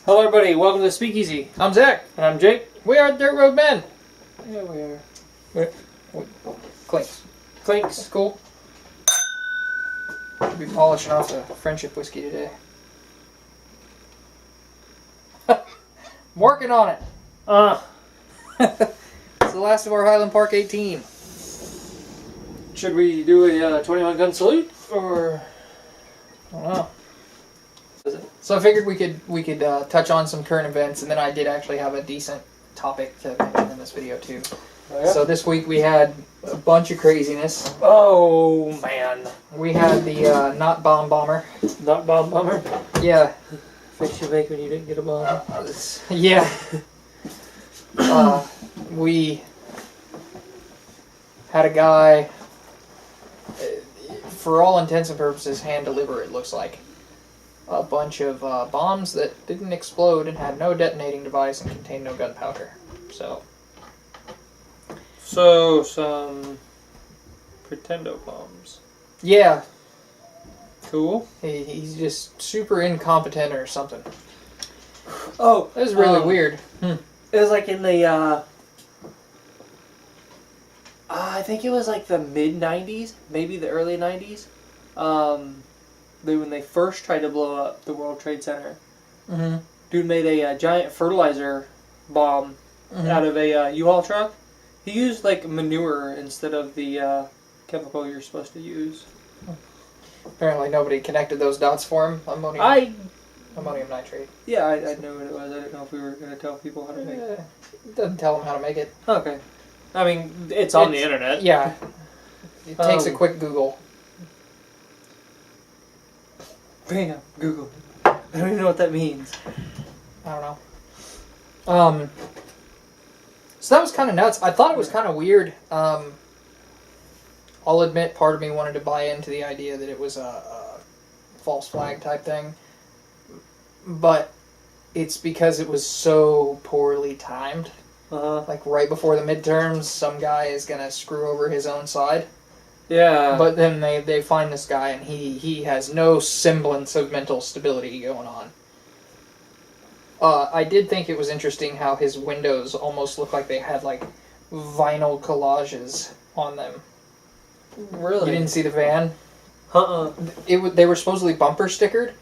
Hello everybody, welcome to Speakeasy. I'm Zach. And I'm Jake. We are Dirt Road Men. Yeah, we are. Clinks. Clinks. Cool. We'll be polishing off the friendship whiskey today. I'm working on it. It's the last of our Highland Park 18. Should we do a 21 gun salute? Or... I don't know. So I figured we could touch on some current events, and then I did actually have a decent topic to mention in this video too. Oh, yeah? So this week we had a bunch of craziness. Oh man. We had the not bomb bomber. Not bomb bomber? Yeah. Face you make when you didn't get a bomb. Yeah. We had a guy, for all intents and purposes, hand deliver, it looks like, a bunch of bombs that didn't explode and had no detonating device and contained no gunpowder. So, some Pretendo bombs. Yeah. Cool. He's just super incompetent or something. Oh, It was really weird. it was like in the, I think it was like the mid-90s, maybe the early 90s. When they first tried to blow up the World Trade Center, dude made a giant fertilizer bomb out of a U-Haul truck. He used like manure instead of the chemical you're supposed to use. Apparently nobody connected those dots for him. Ammonium nitrate. Yeah, I knew what it was. I didn't know if we were going to tell people how to make it. It doesn't tell them how to make it. Okay. I mean, it's on the internet. Yeah. It takes a quick Google. Bam, Google. I don't even know what that means. I don't know. So that was kind of nuts. I thought it was kind of weird. I'll admit, part of me wanted to buy into the idea that it was a false flag type thing. But it's because it was so poorly timed. Like right before the midterms, some guy is going to screw over his own side. Yeah. But then they find this guy and he has no semblance of mental stability going on. I did think it was interesting how his windows almost looked like they had like vinyl collages on them. Really? You didn't see the van? Uh-uh. They were supposedly bumper stickered,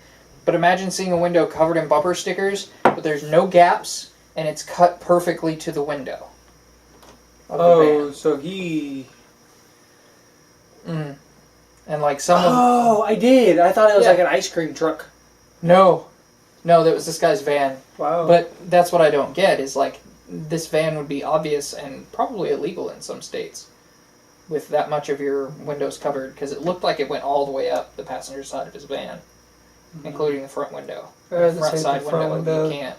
but imagine seeing a window covered in bumper stickers, but there's no gaps and it's cut perfectly to the window. Oh, so he... And like some of... Oh, I did. I thought it was like an ice cream truck. No, that was this guy's van. Wow. But that's what I don't get, is like, this van would be obvious and probably illegal in some states with that much of your windows covered, because it looked like it went all the way up the passenger side of his van, including the front window. The front side window, you can't.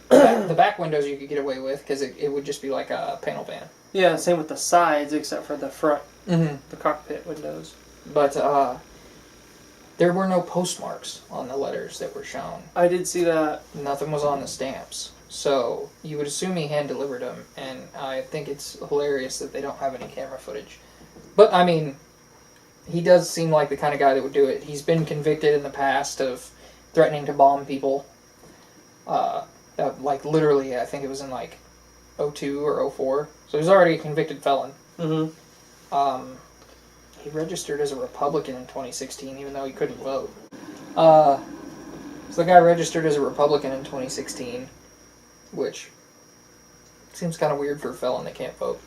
The back windows you could get away with, because it would just be like a panel van. Yeah, same with the sides, except for the front, the cockpit windows. But there were no postmarks on the letters that were shown. I did see that. Nothing was on the stamps. So you would assume he hand delivered them, and I think it's hilarious that they don't have any camera footage. But I mean, he does seem like the kind of guy that would do it. He's been convicted in the past of threatening to bomb people. Like literally, I think it was in like 02 or 04. So he's already a convicted felon. He registered as a Republican in 2016, even though he couldn't vote. So the guy registered as a Republican in 2016, which seems kind of weird for a felon that can't vote.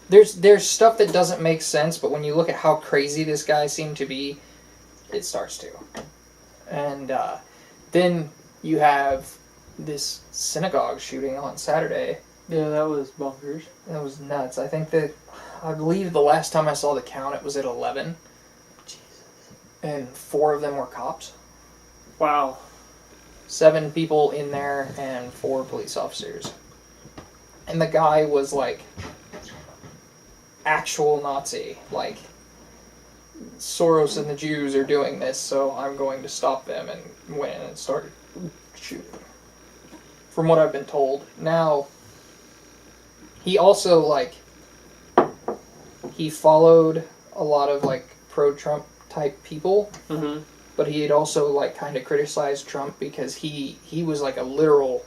There's stuff that doesn't make sense, but when you look at how crazy this guy seemed to be, it starts to. And then you have this synagogue shooting on Saturday. Yeah, that was bonkers. That was nuts. I believe the last time I saw the count, it was at 11. Jesus. And 4 of them were cops. Wow. 7 people in there and 4 police officers. And the guy was like actual Nazi. Like, Soros and the Jews are doing this, so I'm going to stop them, and went in and started shooting. From what I've been told. Now, he also, like, he followed a lot of, like, pro-Trump type people. but he had also like kind of criticized Trump because he was like a literal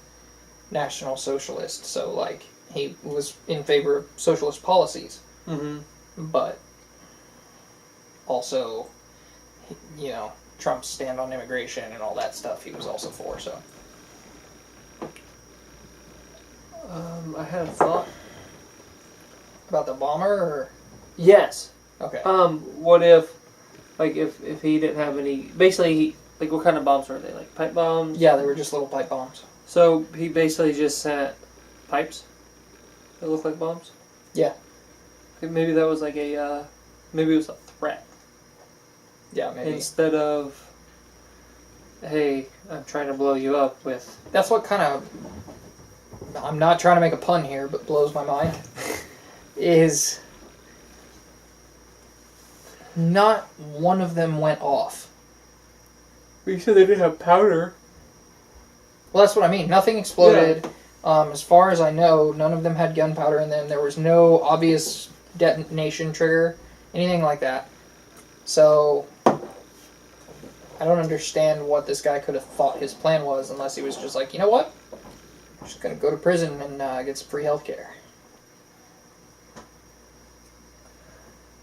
National Socialist, so like he was in favor of socialist policies, but also, you know, Trump's stand on immigration and all that stuff he was also for. So I had a thought about the bomber, or yes. okay. What if, like, if he didn't have any, basically, like, what kind of bombs were they? Like, pipe bombs? Yeah, they were just little pipe bombs. So, he basically just sent pipes that look like bombs? Yeah. Maybe that was like maybe it was a threat. Yeah, maybe. Instead of, hey, I'm trying to blow you up with... That's what kind of, I'm not trying to make a pun here, but blows my mind, is not one of them went off. You said they didn't have powder. Well, that's what I mean. Nothing exploded. Yeah. As far as I know, none of them had gunpowder in them. There was no obvious detonation trigger, anything like that. So, I don't understand what this guy could have thought his plan was, unless he was just like, you know what? I'm just going to go to prison and get some free healthcare.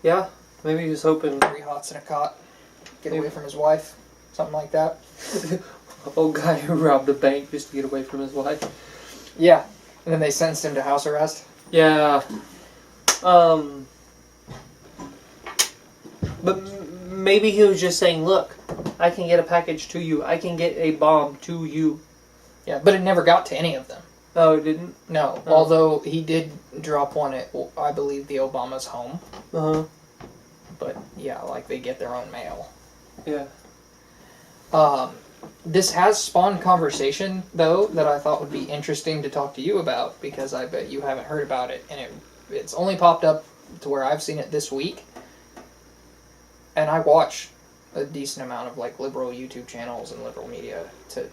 Yeah, maybe he was hoping... 3 hots in a cot. Get away from his wife. Something like that. Old guy who robbed a bank just to get away from his wife. Yeah. And then they sentenced him to house arrest. Yeah. But maybe he was just saying, look, I can get a package to you. I can get a bomb to you. Yeah, but it never got to any of them. Oh, it didn't? No. Oh. Although he did drop one at, I believe, the Obama's home. Uh-huh. But, yeah, like, they get their own mail. Yeah. This has spawned conversation, though, that I thought would be interesting to talk to you about, because I bet you haven't heard about it, and it's only popped up to where I've seen it this week. And I watch a decent amount of, like, liberal YouTube channels and liberal media to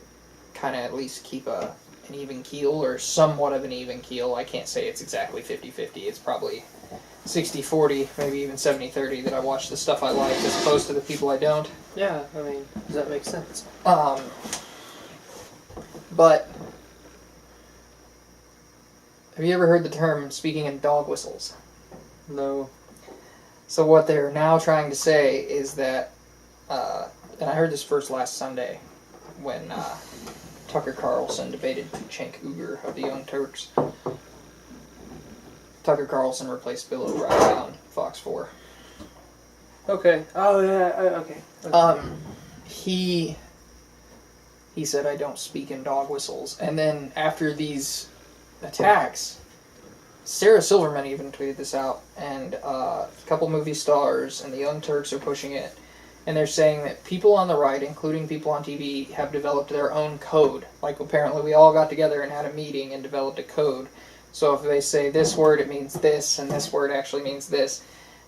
kind of at least keep an even keel, or somewhat of an even keel. I can't say it's exactly 50-50. It's probably 60-40, maybe even 70-30 that I watch the stuff I like as opposed to the people I don't. Yeah, I mean, does that make sense? But have you ever heard the term speaking in dog whistles? No. So what they're now trying to say is that, and I heard this first last Sunday when Tucker Carlson debated Cenk Uygur of the Young Turks. Tucker Carlson replaced Bill O'Reilly on Fox 4. Okay. Oh, yeah, okay. He said, I don't speak in dog whistles. And then after these attacks, Sarah Silverman even tweeted this out, and a couple movie stars and the Young Turks are pushing it. And they're saying that people on the right, including people on TV, have developed their own code. Like, apparently we all got together and had a meeting and developed a code. So if they say this word, it means this, and this word actually means this.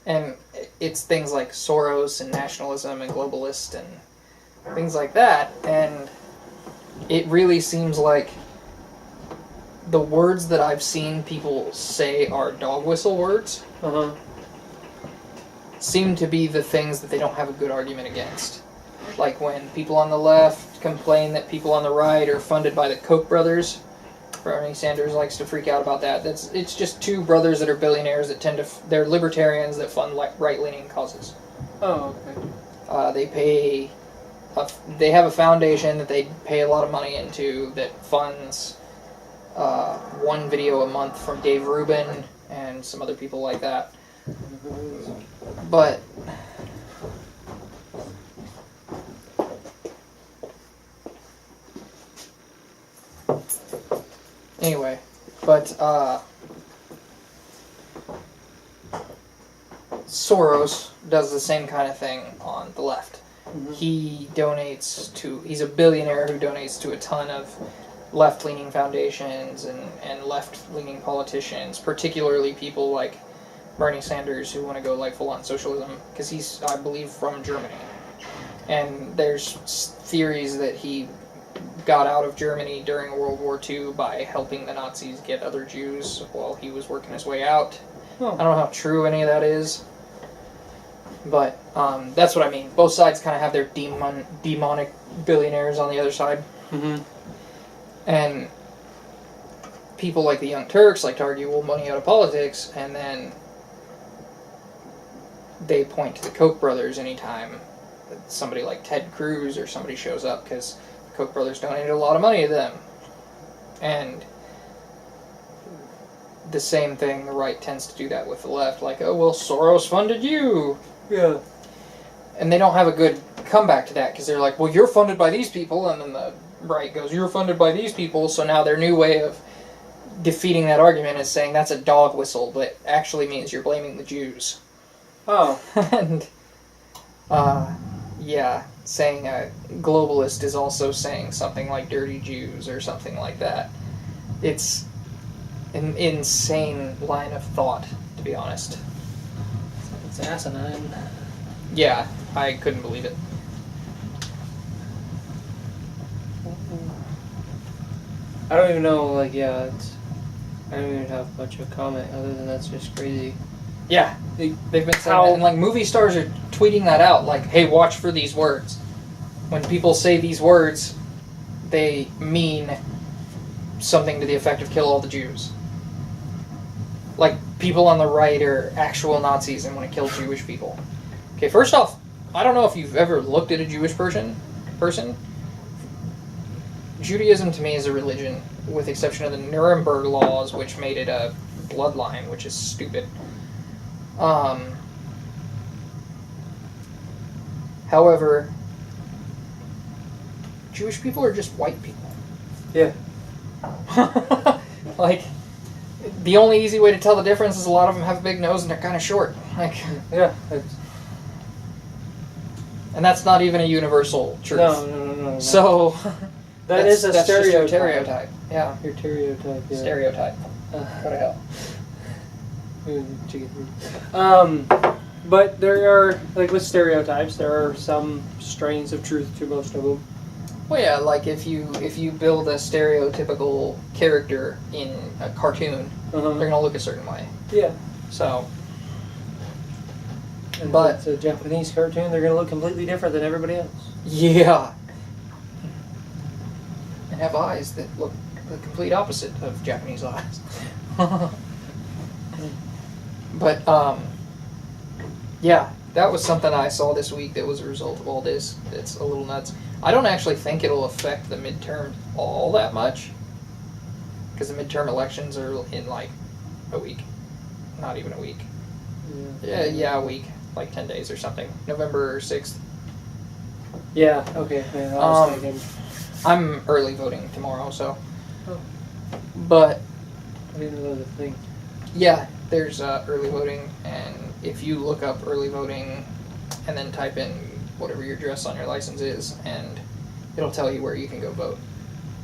And it's things like Soros and nationalism and globalist and things like that. And it really seems like the words that I've seen people say are dog whistle words seem to be the things that they don't have a good argument against. Like when people on the left complain that people on the right are funded by the Koch brothers. Bernie Sanders likes to freak out about that. It's just two brothers that are billionaires that they're libertarians that fund right-leaning causes. Oh, okay. They have a foundation that they pay a lot of money into that funds one video a month from Dave Rubin and some other people like that. But anyway, Soros does the same kind of thing on the left. Mm-hmm. He's a billionaire who donates to a ton of left-leaning foundations and left-leaning politicians, particularly people like Bernie Sanders who want to go like full-on socialism, because he's, I believe, from Germany. And there's theories that he got out of Germany during World War II by helping the Nazis get other Jews while he was working his way out. Oh. I don't know how true any of that is, But that's what I mean. Both sides kind of have their demonic billionaires on the other side. Mm-hmm. And people like the Young Turks like to argue, well, money out of politics, and then they point to the Koch brothers anytime somebody like Ted Cruz or somebody shows up, because the Koch brothers donated a lot of money to them. And the same thing, the right tends to do that with the left, like, oh, well, Soros funded you. Yeah. And they don't have a good comeback to that, because they're like, well, you're funded by these people, and then the right goes, you're funded by these people, so now their new way of defeating that argument is saying that's a dog whistle, but actually means you're blaming the Jews. Oh. And, yeah, saying a globalist is also saying something like dirty Jews or something like that. It's an insane line of thought, to be honest. It's asinine. Yeah, I couldn't believe it. I don't even know, like, I don't even have much of a comment other than that's just crazy. Yeah, they've been saying that, and like movie stars are tweeting that out, like, hey, watch for these words. When people say these words, they mean something to the effect of kill all the Jews. Like, people on the right are actual Nazis and want to kill Jewish people. Okay, first off, I don't know if you've ever looked at a Jewish person. Judaism to me is a religion, with the exception of the Nuremberg laws, which made it a bloodline, which is stupid. However, Jewish people are just white people. Yeah. Like, the only easy way to tell the difference is a lot of them have a big nose and they're kind of short. Like, yeah. And that's not even a universal truth. No. So, that's a stereotype. stereotype. Your stereotype. Yeah. Your stereotype, yeah. Stereotype. Go to hell. But there are, like with stereotypes, there are some strains of truth to most of them. Well, yeah, like if you build a stereotypical character in a cartoon, they're gonna look a certain way. Yeah. So. And but if it's a Japanese cartoon, they're gonna look completely different than everybody else. Yeah. And have eyes that look the complete opposite of Japanese eyes. But yeah, that was something I saw this week that was a result of all this. It's a little nuts. I don't actually think it'll affect the midterms all that much, because the midterm elections are in like a week. Not even a week. Yeah, a week. Like 10 days or something. November 6th. Yeah, okay. Yeah, I was thinking. I'm early voting tomorrow, so. Oh. But. I didn't know the thing. Yeah, there's early voting, and if you look up early voting and then type in whatever your address on your license is, and it'll tell you where you can go vote.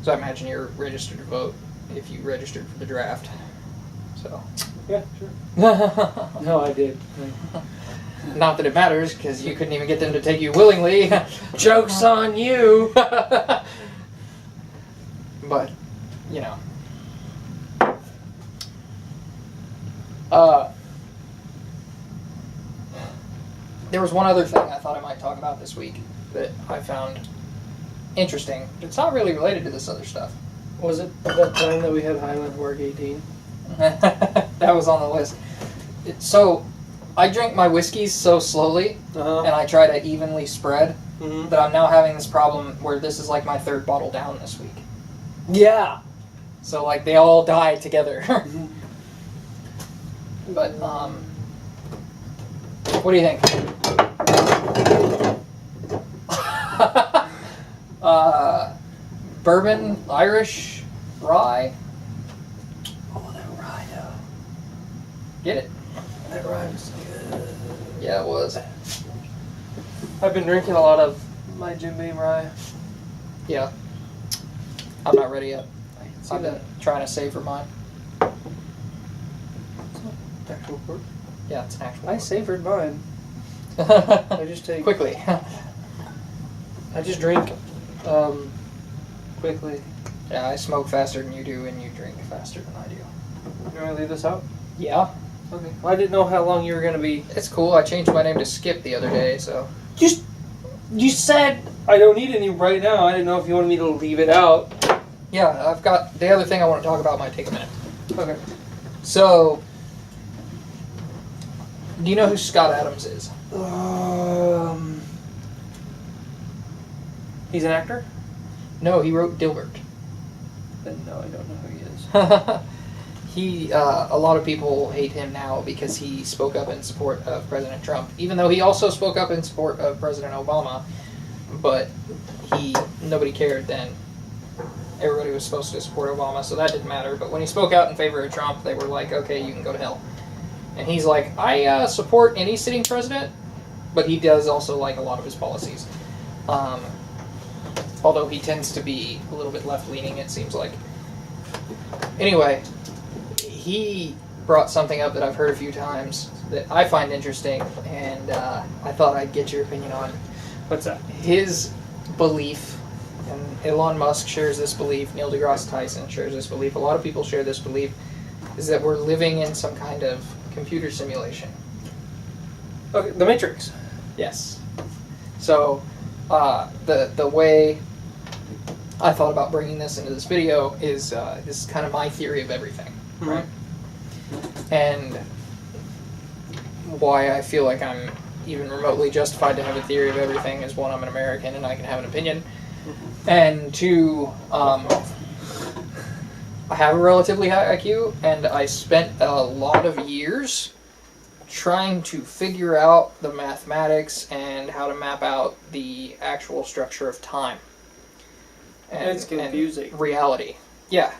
So I imagine you're registered to vote if you registered for the draft. So. Yeah, sure. No, I did. Not that it matters, because you couldn't even get them to take you willingly. Joke's on you! But, you know. There was one other thing I thought I might talk about this week that I found interesting. It's not really related to this other stuff. Was it that time that we had Highland Work 18? That was on the list. So, I drink my whiskeys so slowly, and I try to evenly spread, that I'm now having this problem where this is like my third bottle down this week. Yeah! So, like, they all die together. But, what do you think? Bourbon, Irish, rye. Oh, that rye, though. Get it? That rye was good. Yeah, it was. I've been drinking a lot of my Jim Beam rye. Yeah. I'm not ready yet. See I've been trying to savor mine. Actual pork. Yeah, it's an actual. I savored mine. I just take quickly. I just drink quickly. Yeah, I smoke faster than you do, and you drink faster than I do. You want to leave this out? Yeah. Okay. Well, I didn't know how long you were going to be. It's cool. I changed my name to Skip the other day, so. You said I don't need any right now. I didn't know if you wanted me to leave it out. Yeah, I've got... The other thing I want to talk about might take a minute. Okay. So... Do you know who Scott Adams is? He's an actor? No, he wrote Dilbert. Then no, I don't know who he is. A lot of people hate him now because he spoke up in support of President Trump, even though he also spoke up in support of President Obama, but nobody cared then. Everybody was supposed to support Obama, so that didn't matter, but when he spoke out in favor of Trump, they were like, okay, you can go to hell. And he's like, I support any sitting president, but he does also like a lot of his policies. Although he tends to be a little bit left-leaning, it seems like. Anyway, he brought something up that I've heard a few times that I find interesting, and I thought I'd get your opinion on. What's that? His belief, and Elon Musk shares this belief, Neil deGrasse Tyson shares this belief, a lot of people share this belief, is that we're living in some kind of computer simulation. Okay, The Matrix. Yes. So, the way I thought about bringing this into this video is this is kind of my theory of everything, right? And why I feel like I'm even remotely justified to have a theory of everything is, one, I'm an American and I can have an opinion, and two, I have a relatively high IQ, and I spent a lot of years trying to figure out the mathematics and how to map out the actual structure of time. It's confusing. And reality. Yeah.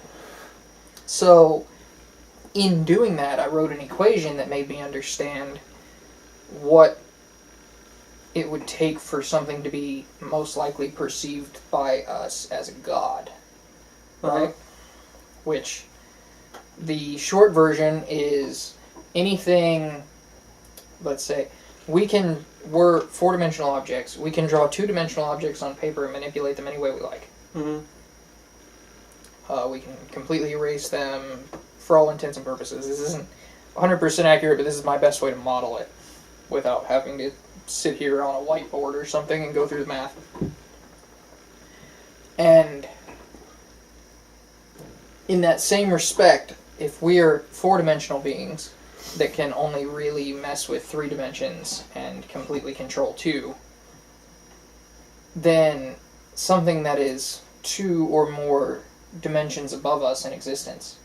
So, in doing that, I wrote an equation that made me understand what it would take for something to be most likely perceived by us as a god. Right? Which, the short version is anything, let's say, we're four-dimensional objects. We can draw two-dimensional objects on paper and manipulate them any way we like. We can completely erase them for all intents and purposes. This isn't 100% accurate, but this is my best way to model it without having to sit here on a whiteboard or something and go through the math. And in that same respect, if we are four-dimensional beings that can only really mess with 3 dimensions and completely control 2, then something that is 2 or more dimensions above us in existence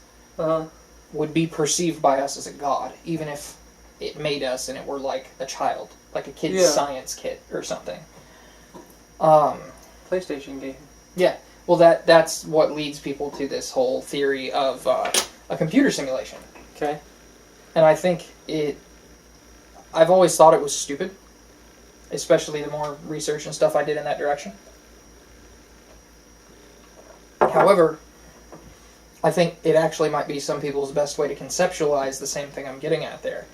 would be perceived by us as a god, even if it made us and it were like a child, like a kid's science kit or something. PlayStation game. Yeah, well that's what leads people to this whole theory of a computer simulation. Okay. And I think I've always thought it was stupid, especially the more research and stuff I did in that direction. However, I think it actually might be some people's best way to conceptualize the same thing I'm getting at there.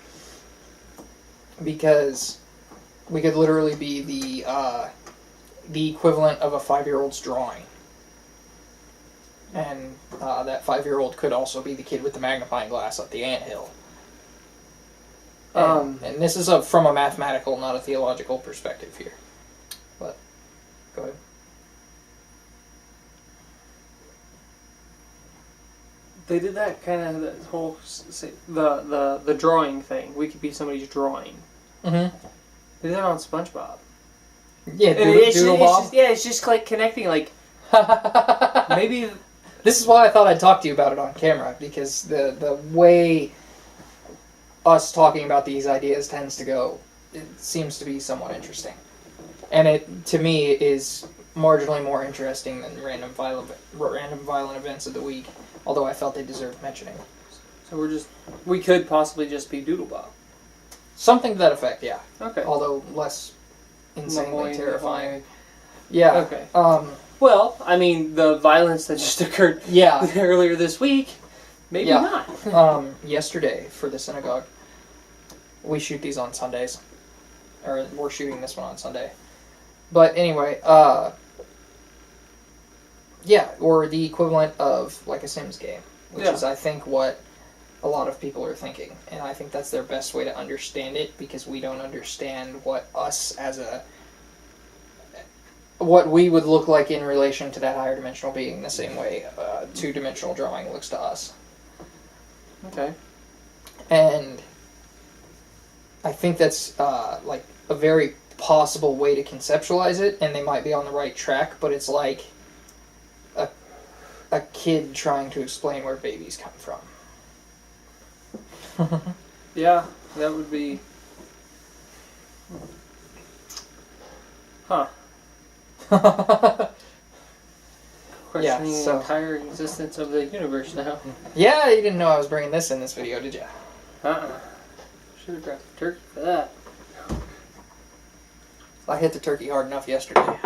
Because we could literally be the equivalent of a 5-year-old's drawing. And that 5-year-old could also be the kid with the magnifying glass up the anthill. And this is from a mathematical, not a theological perspective here. But, go ahead. They did that kind of, that whole, the drawing thing. We could be somebody's drawing. Mm-hmm. They did that on SpongeBob. Yeah, Doodle Bob. It's just like connecting, like, maybe... This is why I thought I'd talk to you about it on camera, because the way us talking about these ideas tends to go, it seems to be somewhat interesting. And it, to me, is marginally more interesting than random violent events of the week, although I felt they deserved mentioning. So we could possibly just be Doodle Bob. Something to that effect, yeah. Okay. Although less insanely terrifying. Yeah. Okay. Well, I mean, the violence that just occurred earlier this week, maybe not. Yesterday, for the synagogue, we shoot these on Sundays. Or, we're shooting this one on Sunday. But anyway, or the equivalent of, like, a Sims game. Which is, I think, what a lot of people are thinking. And I think that's their best way to understand it, because we don't understand what we would look like in relation to that higher dimensional being the same way two-dimensional drawing looks to us. Okay. And I think that's like a very possible way to conceptualize it, and they might be on the right track, but it's like a kid trying to explain where babies come from. Yeah, that would be... Huh. Questioning the entire existence of the universe now. Yeah, you didn't know I was bringing this in this video, did you? Should have grabbed the turkey for that. I hit the turkey hard enough yesterday.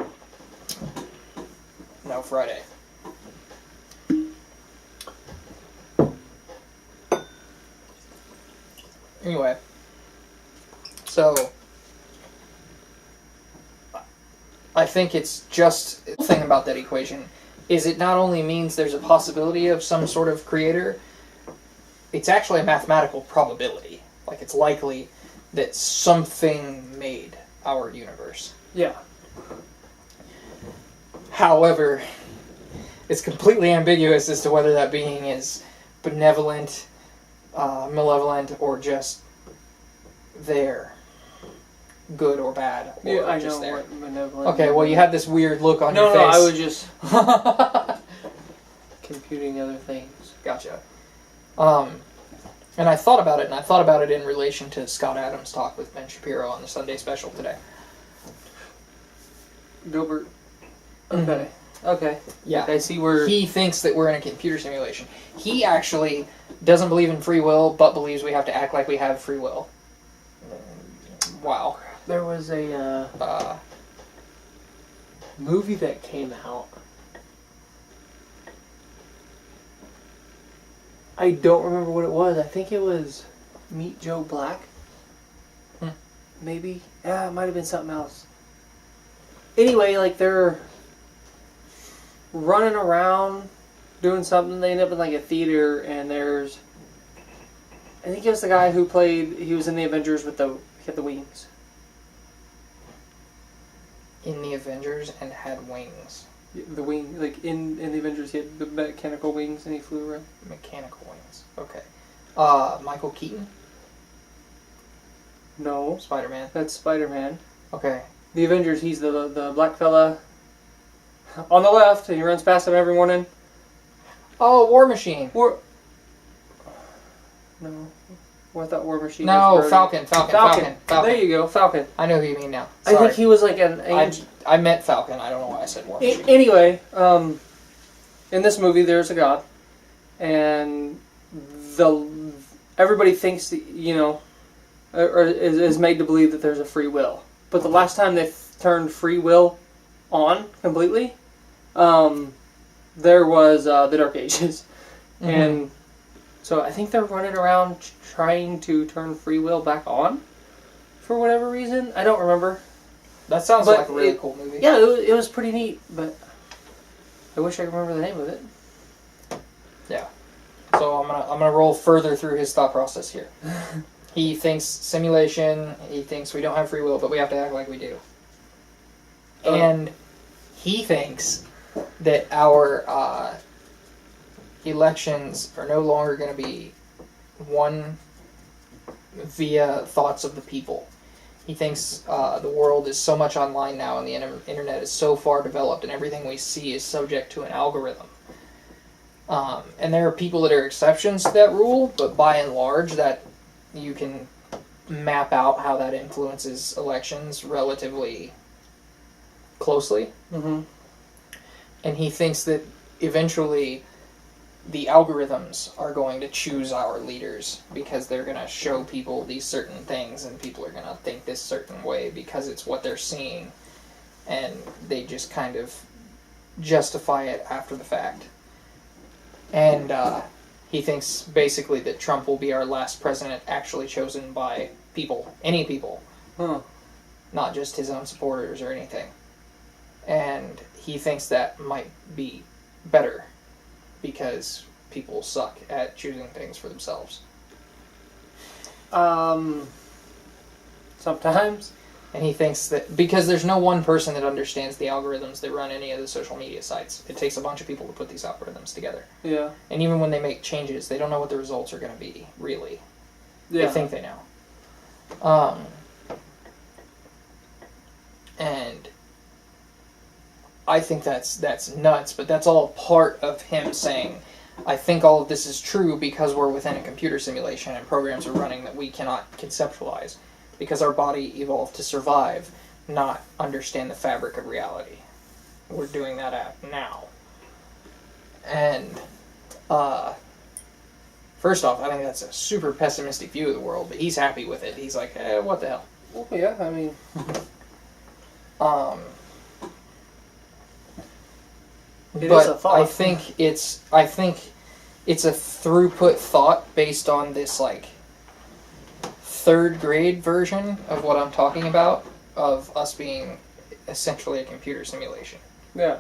No, Friday. Anyway, so I think it's just the thing about that equation is it not only means there's a possibility of some sort of creator, it's actually a mathematical probability. Like, it's likely that something made our universe. Yeah. However, it's completely ambiguous as to whether that being is benevolent, malevolent, or just there. Good or bad. Or Yeah, I just know there. what benevolent... Okay, well, you had this weird look on your face. No, I was just computing other things. Gotcha. And I thought about it, and I thought about it in relation to Scott Adams' talk with Ben Shapiro on the Sunday Special today. Gilbert. Okay. Mm-hmm. Okay. Yeah. I see where... He thinks that we're in a computer simulation. He actually doesn't believe in free will, but believes we have to act like we have free will. Wow. There was a movie that came out. I don't remember what it was. I think it was Meet Joe Black. Maybe. Yeah, it might have been something else. Anyway, like, they're running around doing something. They end up in like a theater, and there's... I think it was the guy who played... He was in the Avengers with the... He had the wings. In the Avengers and had wings. The wing, like in the Avengers, he had the mechanical wings and he flew around. Mechanical wings. Okay. Michael Keaton? No. Spider-Man. That's Spider-Man. Okay. The Avengers, he's the black fella on the left, and he runs past them every morning. Oh, War Machine. No. Well, I thought War Machine No, was Falcon. There you go, Falcon. I know who you mean now. Sorry. I think he was like an angel. I meant Falcon. I don't know why I said War Machine. Anyway, in this movie, there's a god, and everybody thinks that, or is made to believe that there's a free will. But the last time they turned free will on completely, there was the Dark Ages, and so I think they're running around trying to turn free will back on for whatever reason. I don't remember. That sounds like a really cool movie. Yeah, it was pretty neat, but I wish I could remember the name of it. Yeah. So I'm gonna roll further through his thought process here. He thinks simulation. He thinks we don't have free will, but we have to act like we do. And he thinks that our elections are no longer going to be won via thoughts of the people. He thinks the world is so much online now, and the internet is so far developed, and everything we see is subject to an algorithm. And there are people that are exceptions to that rule, but by and large, that you can map out how that influences elections relatively closely. Mm-hmm. And he thinks that eventually the algorithms are going to choose our leaders because they're going to show people these certain things, and people are going to think this certain way because it's what they're seeing, and they just kind of justify it after the fact. And he thinks basically that Trump will be our last president actually chosen by people, any people, not just his own supporters or anything. And he thinks that might be better because people suck at choosing things for themselves. Sometimes. And he thinks that because there's no one person that understands the algorithms that run any of the social media sites. It takes a bunch of people to put these algorithms together. Yeah. And even when they make changes, they don't know what the results are going to be, really. Yeah. They think they know. And I think that's nuts, but that's all part of him saying, I think all of this is true because we're within a computer simulation and programs are running that we cannot conceptualize. Because our body evolved to survive, not understand the fabric of reality. We're doing that now. And, first off, I think that's a super pessimistic view of the world, but he's happy with it. He's like, what the hell? Well, yeah, I mean... It but is a thought. I think it's a throughput thought based on this, like, third grade version of what I'm talking about, of us being essentially a computer simulation. Yeah.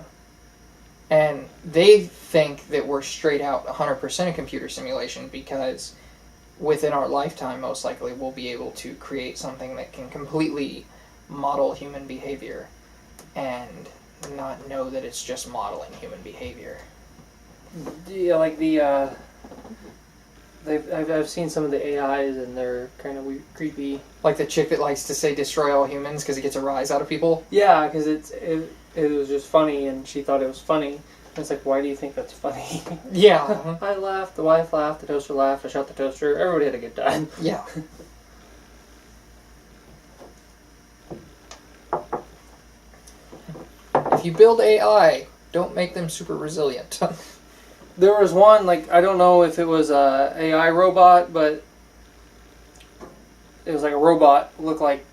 And they think that we're straight out 100% a computer simulation because within our lifetime, most likely, we'll be able to create something that can completely model human behavior and not know that it's just modeling human behavior. Yeah, like the, I've seen some of the AIs and they're kind of weird, creepy. Like the chick that likes to say destroy all humans because it gets a rise out of people? Yeah, because it was just funny and she thought it was funny. And it's like, why do you think that's funny? Yeah. I laughed, the wife laughed, the toaster laughed, I shot the toaster, everybody had a good time. Yeah. If you build AI, don't make them super resilient. There was one, like, I don't know if it was a AI robot, but it was like a robot, looked like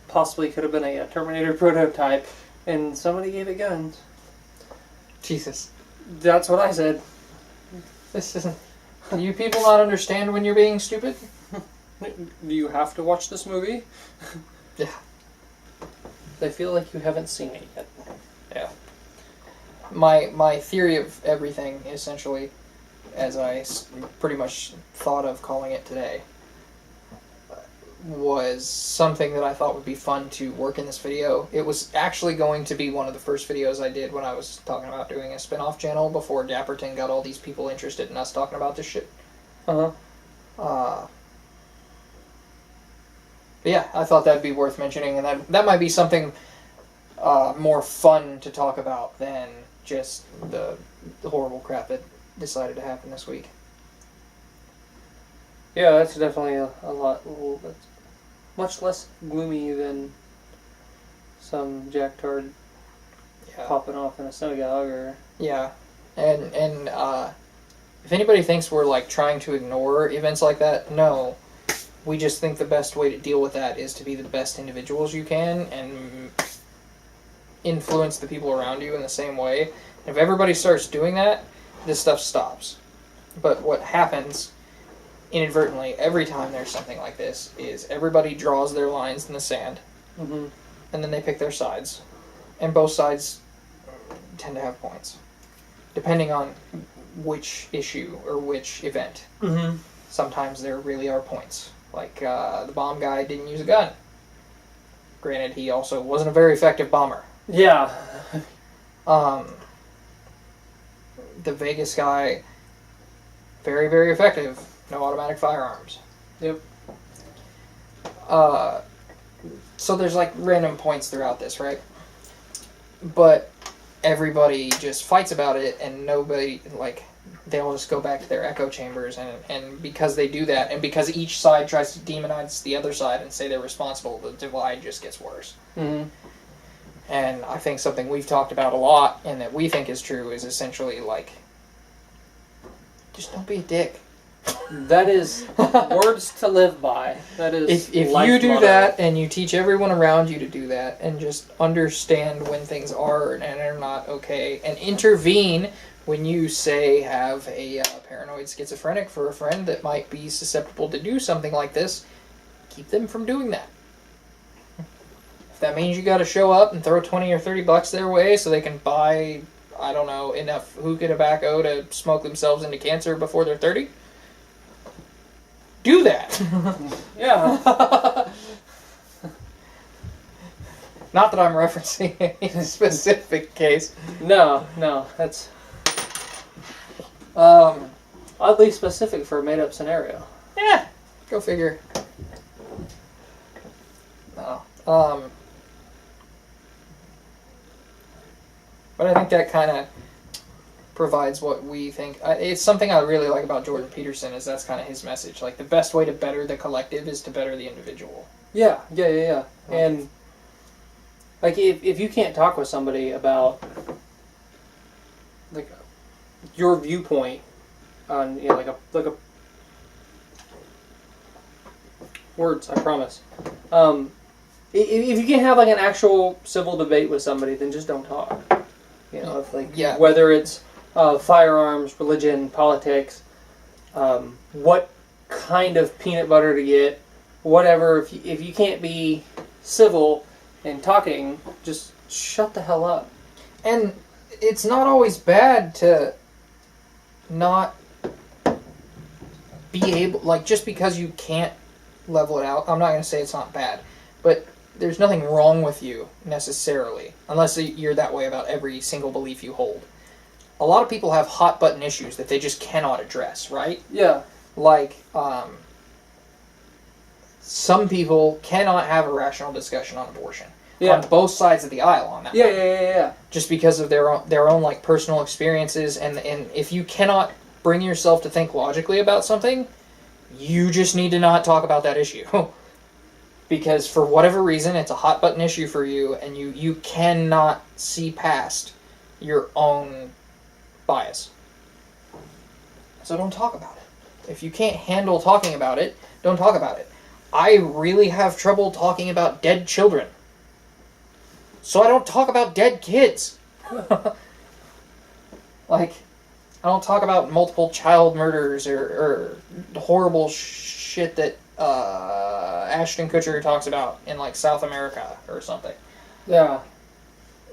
possibly could have been a Terminator prototype, and somebody gave it guns. Jesus. That's what I said. This isn't... Do you people not understand when you're being stupid? Do you have to watch this movie? Yeah. I feel like you haven't seen it yet. Yeah. My theory of everything, essentially, as I pretty much thought of calling it today, was something that I thought would be fun to work in this video. It was actually going to be one of the first videos I did when I was talking about doing a spin-off channel before Dapperton got all these people interested in us talking about this shit. Uh-huh. But yeah, I thought that'd be worth mentioning, and that might be something more fun to talk about than just the horrible crap that decided to happen this week. Yeah, that's definitely a lot. That's much less gloomy than some jacktard popping off in a synagogue or... Yeah, and if anybody thinks we're like trying to ignore events like that, no. We just think the best way to deal with that is to be the best individuals you can and influence the people around you in the same way. If everybody starts doing that, this stuff stops. But what happens inadvertently every time there's something like this is everybody draws their lines in the sand, Mm-hmm. and then they pick their sides. And both sides tend to have points, depending on which issue or which event. Mm-hmm. Sometimes there really are points. Like, the bomb guy didn't use a gun. Granted, he also wasn't a very effective bomber. Yeah. The Vegas guy, very, very effective. No automatic firearms. Yep. So there's, like, random points throughout this, right? But everybody just fights about it, and nobody, like... They all just go back to their echo chambers, and because they do that, and because each side tries to demonize the other side and say they're responsible, the divide just gets worse. Mm-hmm. And I think something we've talked about a lot, and that we think is true, is essentially, like, just don't be a dick. That is words to live by. That is If you do that, and you teach everyone around you to do that, and just understand when things are and are not okay, and intervene when you, say, have a paranoid schizophrenic for a friend that might be susceptible to do something like this, keep them from doing that. If that means you gotta show up and throw 20 or 30 bucks their way so they can buy, I don't know, enough hookah tobacco to smoke themselves into cancer before they're 30, do that. Yeah. Not that I'm referencing any specific case. No, that's oddly specific for a made-up scenario. Yeah, go figure. No. But I think that kind of provides what we think. It's something I really like about Jordan Peterson is that's kind of his message. Like, the best way to better the collective is to better the individual. Yeah. And like, if you can't talk with somebody about like your viewpoint on like a words, I promise. If you can't have like an actual civil debate with somebody, then just don't talk. If whether it's firearms, religion, politics, what kind of peanut butter to get, whatever. If you can't be civil and talking, just shut the hell up. And it's not always bad to not be able, like, just because you can't level it out. I'm not going to say it's not bad, but there's nothing wrong with you necessarily, unless you're that way about every single belief you hold. A lot of people have hot button issues that they just cannot address, right? Yeah. Like, some people cannot have a rational discussion on abortion. Yeah. On both sides of the aisle on that. Yeah. Just because of their own like personal experiences, and if you cannot bring yourself to think logically about something, you just need to not talk about that issue. Because for whatever reason, it's a hot button issue for you, and you cannot see past your own bias. So don't talk about it. If you can't handle talking about it, don't talk about it. I really have trouble talking about dead children. So I don't talk about dead kids. Like, I don't talk about multiple child murders or horrible shit that Ashton Kutcher talks about in, like, South America or something. Yeah.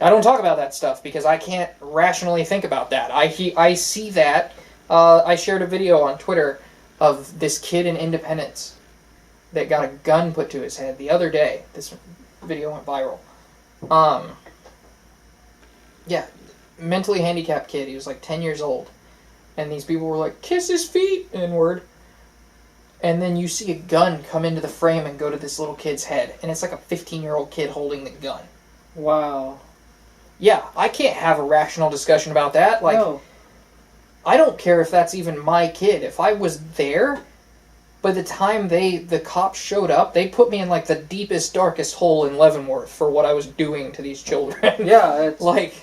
I don't talk about that stuff because I can't rationally think about that. I see that. I shared a video on Twitter of this kid in Independence that got a gun put to his head the other day. This video went viral. Yeah, mentally handicapped kid. He was like 10 years old. And these people were like, kiss his feet, N-word. And then you see a gun come into the frame and go to this little kid's head. And it's like a 15-year-old kid holding the gun. Wow. Yeah, I can't have a rational discussion about that. Like, no. I don't care if that's even my kid. If I was there, by the time the cops showed up, they put me in like the deepest, darkest hole in Leavenworth for what I was doing to these children. Yeah, it's like,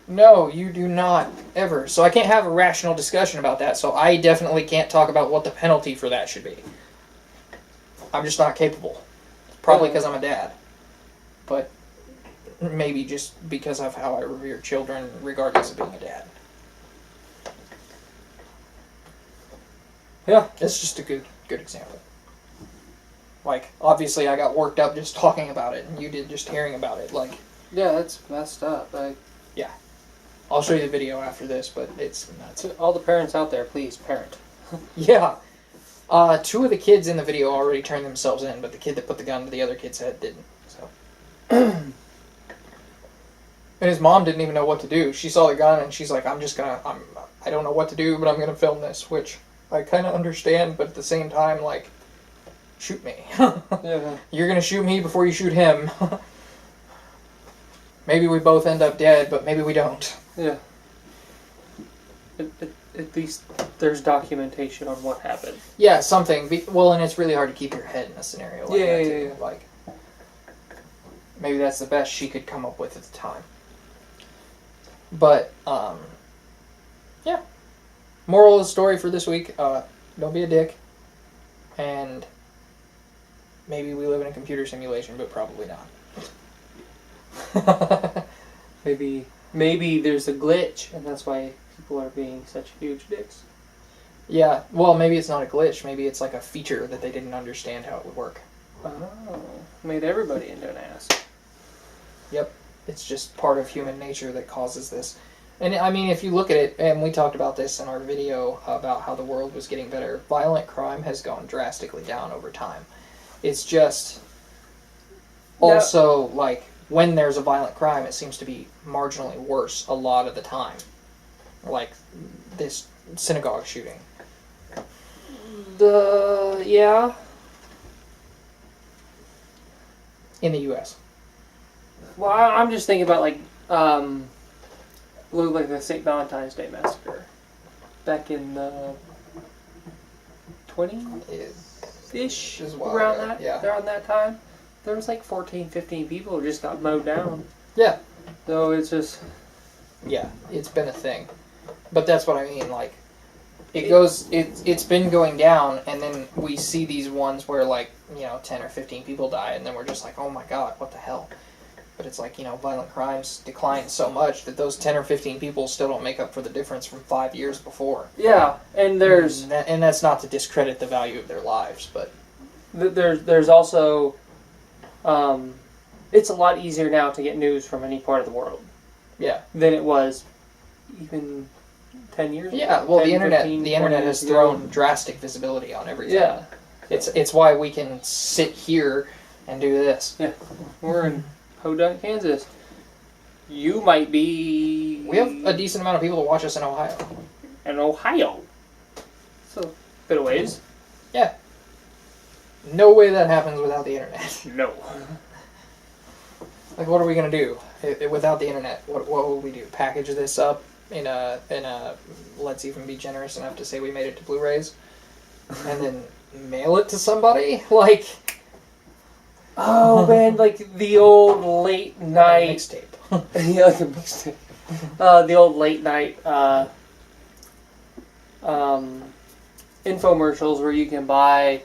no, you do not ever. So I can't have a rational discussion about that. So I definitely can't talk about what the penalty for that should be. I'm just not capable. Probably because I'm a dad. But maybe just because of how I revere children, regardless of being a dad. Yeah, it's just a good example. Like, obviously I got worked up just talking about it, and you did just hearing about it. Like, yeah, that's messed up. Yeah. I'll show you the video after this, but it's nuts. To all the parents out there, please, parent. Yeah. Two of the kids in the video already turned themselves in, but the kid that put the gun to the other kid's head didn't. So. And his mom didn't even know what to do. She saw the gun, and she's like, I don't know what to do, but I'm going to film this, which I kind of understand, but at the same time, like, shoot me. Yeah. You're going to shoot me before you shoot him. Maybe we both end up dead, but maybe we don't. Yeah. At least there's documentation on what happened. Yeah, something. Well, and it's really hard to keep your head in a scenario like that, too. Yeah. Like, maybe that's the best she could come up with at the time. But, yeah. Moral of the story for this week, don't be a dick. And maybe we live in a computer simulation, but probably not. Maybe there's a glitch, and that's why people are being such huge dicks. Yeah, well, maybe it's not a glitch. Maybe it's like a feature that they didn't understand how it would work. Oh, made everybody into an ass. Yep, it's just part of human nature that causes this. And I mean, if you look at it, and we talked about this in our video about how the world was getting better, violent crime has gone drastically down over time. It's just also, like, when there's a violent crime, it seems to be marginally worse a lot of the time. Like this synagogue shooting. Yeah. In the U.S. Well, I'm just thinking about, like the St. Valentine's Day Massacre. Back in the 20s-ish, around that time. There was like 14, 15 people who just got mowed down. Yeah. So it's just... Yeah, it's been a thing. But that's what I mean, like, it's been going down, and then we see these ones where, like, 10 or 15 people die, and then we're just like, oh my god, what the hell? But it's like, violent crimes decline so much that those 10 or 15 people still don't make up for the difference from 5 years before. Yeah, and there's... And that's not to discredit the value of their lives, but... There's also... it's a lot easier now to get news from any part of the world. Yeah. Than it was even 10 years ago. Yeah, well, 10, the 15, internet has thrown drastic visibility on everything. Yeah. It's why we can sit here and do this. Yeah. We're in Podunk, Kansas. You might be... We have a decent amount of people that watch us in Ohio. In Ohio. So, a bit of ways. Yeah. No way that happens without the internet. No. Like, what are we gonna do without the internet? What will we do? Package this up in a let's even be generous enough to say we made it to Blu-rays, and then mail it to somebody? Like, oh man, like the old late night mixtape. Yeah, like a mixtape. The old late night infomercials where you can buy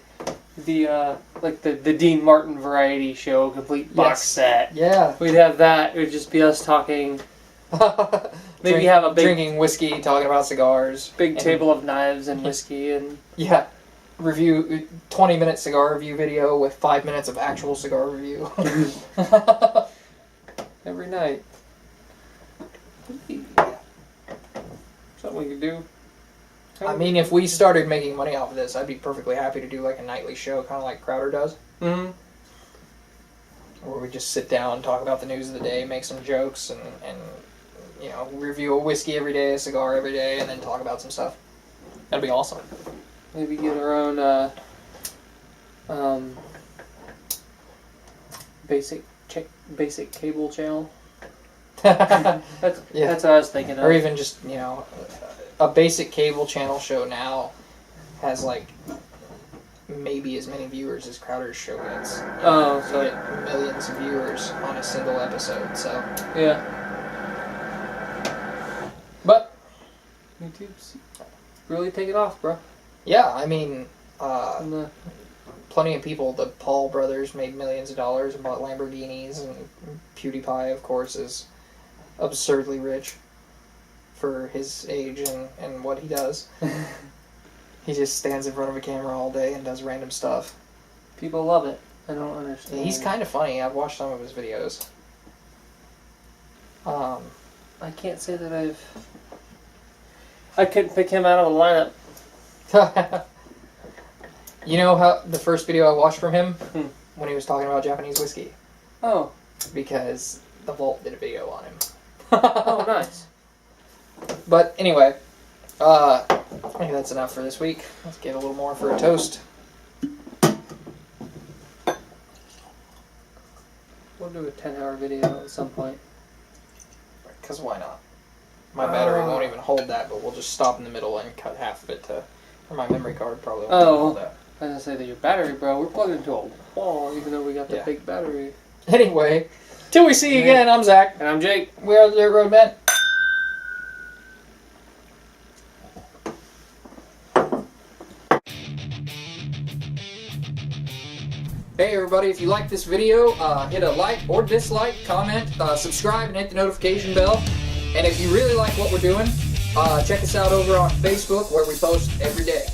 the the Dean Martin variety show complete box set. Yeah. We'd have that. It would just be us talking. Maybe have a big drinking whiskey, talking about cigars. Big table of knives and whiskey and yeah. Review 20-minute cigar review video with 5 minutes of actual cigar review. Every night. Something we could do. I mean, if we started making money off of this, I'd be perfectly happy to do like a nightly show, kind of like Crowder does. Mm-hmm. Where we just sit down, talk about the news of the day, make some jokes, and review a whiskey every day, a cigar every day, and then talk about some stuff. That'd be awesome. Maybe get our own basic cable channel. That's what I was thinking of. Or even just, a basic cable channel show now has like maybe as many viewers as Crowder's show gets. Oh, so like millions of viewers on a single episode, so. Yeah. But YouTube's really taking off, bro. Yeah, I mean, plenty of people, the Paul brothers made millions of dollars and bought Lamborghinis, and PewDiePie, of course, is absurdly rich for his age and what he does. He just stands in front of a camera all day and does random stuff. People love it. I don't understand. He's kind of funny. I've watched some of his videos. I can't say that I couldn't pick him out of the lineup. You know how the first video I watched from him? When he was talking about Japanese whiskey. Oh. Because The Vault did a video on him. Oh, nice. But anyway, I think that's enough for this week. Let's get a little more for a toast. We'll do a 10-hour video at some point. Because why not? My battery won't even hold that, but we'll just stop in the middle and cut half of it to... Or my memory card probably won't hold that. I was going to say that your battery, bro, we're plugged into a wall, even though we got the big battery. Anyway, till we see you again, I'm Zach. And I'm Jake. We are the Dirt Road Men. Hey everybody, if you like this video, hit a like or dislike, comment, subscribe, and hit the notification bell. And if you really like what we're doing, check us out over on Facebook, where we post every day.